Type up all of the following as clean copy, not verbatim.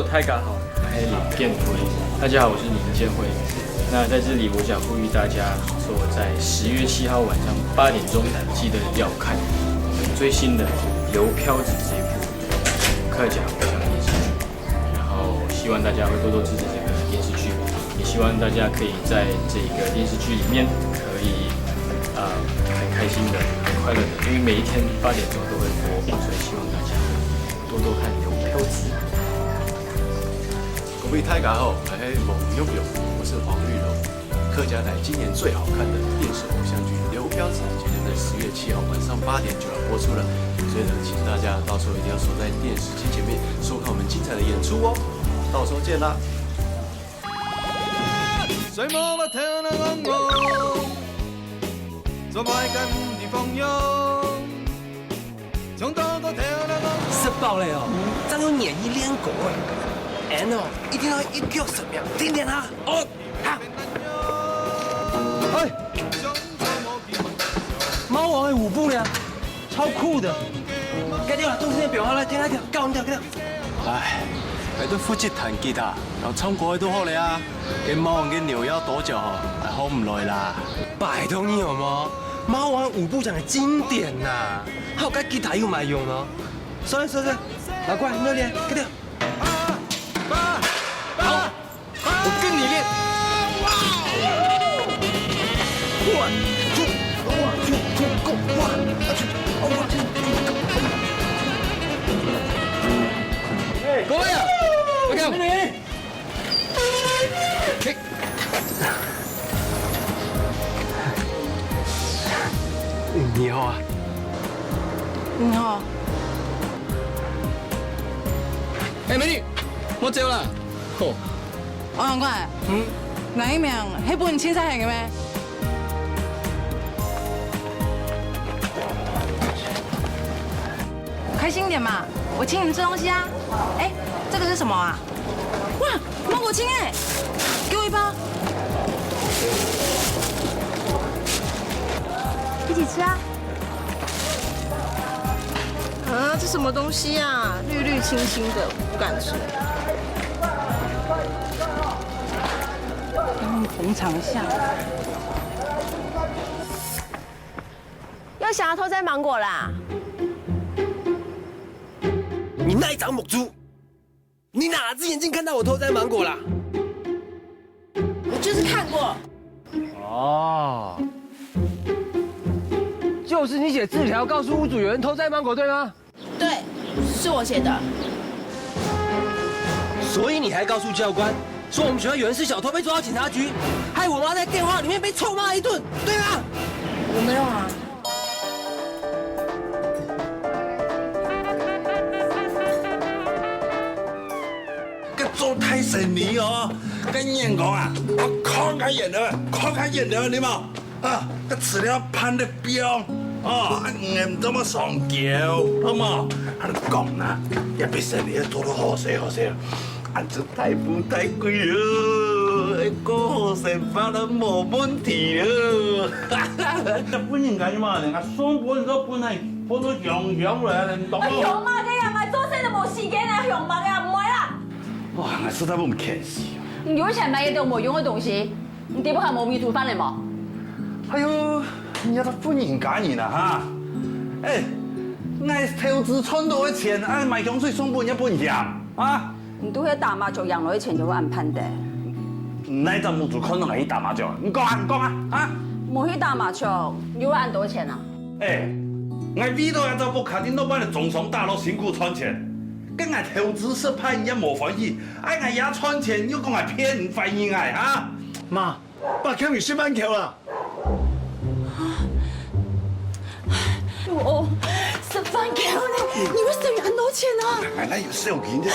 Hello， 大家好，我是林建辉。大家好，我是林建辉。那在这里，我想呼吁大家说，在10月7号晚上8点钟，记得要看最新的《刘飘子》这一部客家偶像电视剧。然后希望大家会多多支持这个电视剧，也希望大家可以在这个电视剧里面可以很开心的、很快乐的，因为每一天8点钟都会播，所以希望大家多多看《刘飘子》。各位大家好，我是蒙勇勇，我是黄玉龙。客家台今年最好看的电视偶像剧《刘飘子》，今年在10月7号晚上8点就要播出了，所以呢，请大家到时候一定要守在电视机前面，收看我们精彩的演出哦。到时候见啦！谁摸了头那昂昂，做爱跟的风涌，从头到头那昂。吃饱了哦，这样有免疫练功哎。and 哦，一定要一脚10秒，听见他哦，好。哎，猫王的舞步呢，超酷的。该掉了，中间表好了，听他跳，教你跳，跳。唉，喺度負責彈吉他，然後唱歌都好嚟啊。跟貓王跟扭腰跺腳哦，係好唔耐啦。拜托你好嗎？貓王舞步講的經典呐，還有跟吉他有埋用呢。算了算了，老怪你要練，快點。好，我跟你練。各位啊，我看你。你好啊。你好。哎，美女，我走了。好。王永快，哪一名？迄本青菜系嘅咩？开心点嘛，我请你们吃东西啊。哎，这个是什么啊？哇，芒果青哎，给我一包。一起吃啊。啊，这什么东西啊？绿绿青青的，不敢吃。捧场一下。又想要偷摘芒果啦？你那一张母猪，你哪只眼睛看到我偷摘芒果啦？我就是看过。哦，就是你写字条告诉屋主有人偷摘芒果，对吗？对，是我写的。所以你还告诉教官，说我们学校有人是小偷被抓到警察局，害我妈在电话里面被臭骂一顿，对吗？我没有啊。个做太神你哦，跟人讲啊，我看开眼了，你嘛啊，个饲料攀得标哦，唔怎么上桥，好嘛？啊，你讲啦，也别说你多多好些，俺这太贵了，个好些发了冇问题了。本人咁嘛，人家雙本都本係本到樣嚟，你懂冇？熊貓嘅人咪做聲都冇時間啊，熊貓嘅唔會啦。哇，我實在唔客氣。你有錢買一點冇用嘅東西，你點不係冇米煮飯嚟冇？哎呦，人家都本人揀人啦哈！哎，我投資賺到嘅錢，哎買香水送本一本樣啊！你都係打麻將贏來嘅錢就會按判的。那陣冇做可能係去打麻將，你講啊啊！冇去打麻將，你會按多少錢啊？哎，我呢度有就不肯定老闆的總商大佬辛苦賺錢，跟我投資失敗也冇關係，哎我也賺錢又講我騙人反應哎啊！媽，爸叫你吃飯橋啦。哦，10萬塊呢？你會省很多錢啊！哎，那有少錢的。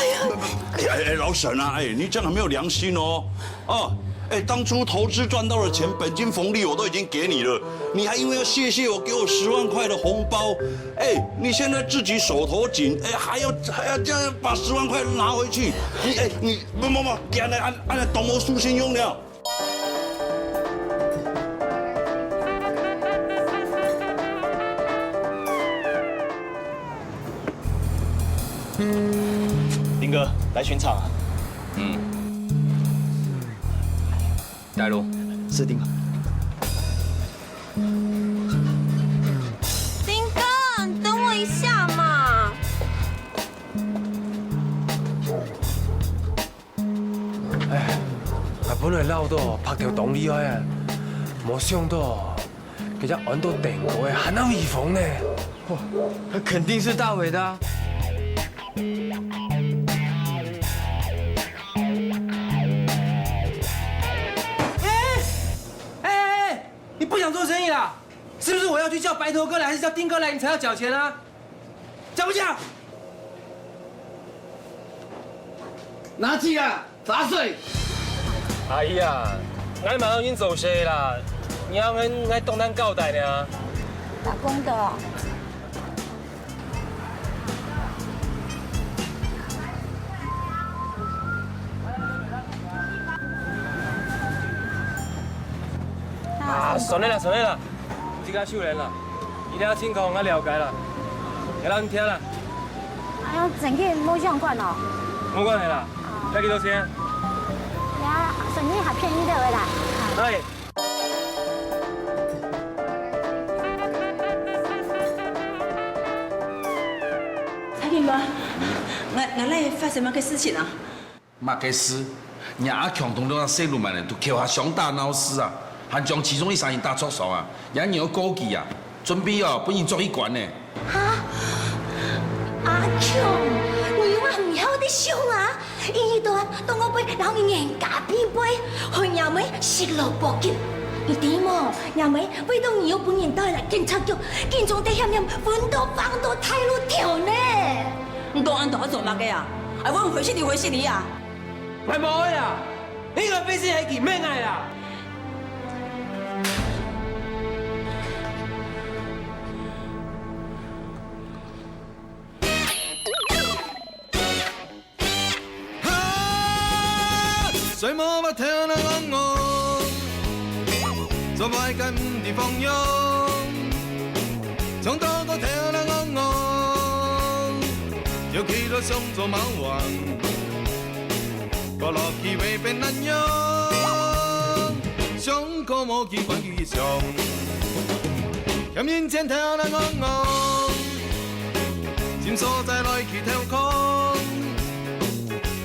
哎，老沈啊，哎，你這樣很沒有良心哦。哦，哎，當初投資賺到的錢，本金紅利我都已經給你了，你還因為要謝謝我，給我10萬塊的紅包。哎，你現在自己手頭緊，哎，還要這樣把10萬塊拿回去，你不，給按董某輸信用了。林哥来巡场啊！带路，是丁哥。丁哥，你等我一下嘛。本来老到拍到动厉害啊，没想到，人家玩到电国的韩浩一峰呢。哇，那肯定是大伟的啊。你不想做生意啦？是不是我要去叫白头哥来，还是叫丁哥来，你才要缴钱啊？缴不缴？拿去啊，砸碎！哎呀，俺马上已经走些啦，你要俺动单交代呢。打工的哦。算了啦，算了啦，这个秀人啦，一定要情况我了解啦，给咱听啦。哎呀，整个冇相关哦。冇关系啦，要几多钱？呀，生意还便宜的回来。哎。蔡警官，俺来发生乜个事情啊？嘛个事，伢阿强同那细路们呢，都扣下上大闹事啊，还将其中一3人打出手啊，伢有估计啊，准备哦，本人作一关呢。哈，阿强，你我唔晓得想啊，伊段当我背，然后你眼咖边背，去娘妹失落报警。你点么？娘妹为到你有本人带来警察局，警察在下面分到放到太路条呢。你当俺当我做乜嘅啊？哎，我回信你啊！咪冇呀，呢個飛先係件咩藝啊？水母不聽那講我，做壞嘅唔地放縱，從多個聽那講我，有幾多想做貓王，個落氣會變難用，想個冇機關於上，向面前聽那講我，尖所在來去跳空，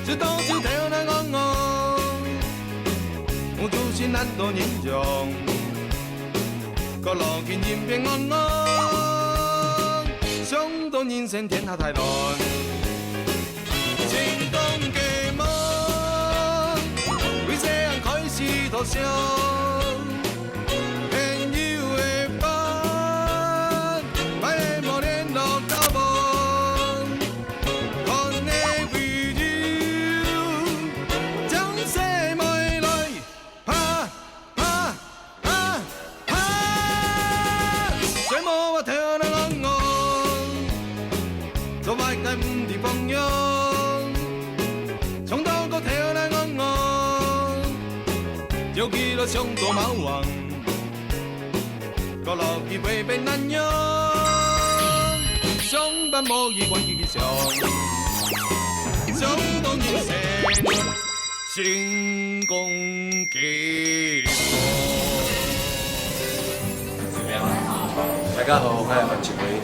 知道就聽那講我。我就是難多人用，個路見人變安安，想到人生天下太亂，心動嘅夢，為這樣開始投降，偏要嘅班，買無聯絡交往，connect with you，將世未來。水母我聽那講我，做壞嘅唔地放縱，從到個聽那講我，有幾多想做貓王，個落氣會變難用，上班無意關於上，想到人生成功結果。大家好，我係范啟威，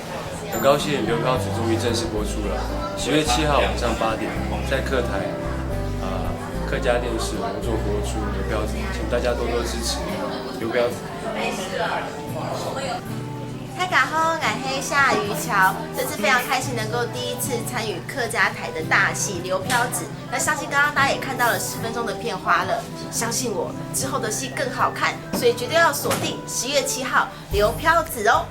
很高興《劉飄子》終於正式播出了。10月7號晚上8點，在客台客家電視隆重播出《劉飄子》，請大家多多支持劉飄子。大家好，我是夏于乔，这次非常开心能够第一次参与客家台的大戏《刘飘子》。那相信刚刚大家也看到了10分钟的片花了，相信我，之后的戏更好看，所以绝对要锁定10月7号《刘飘子》哦。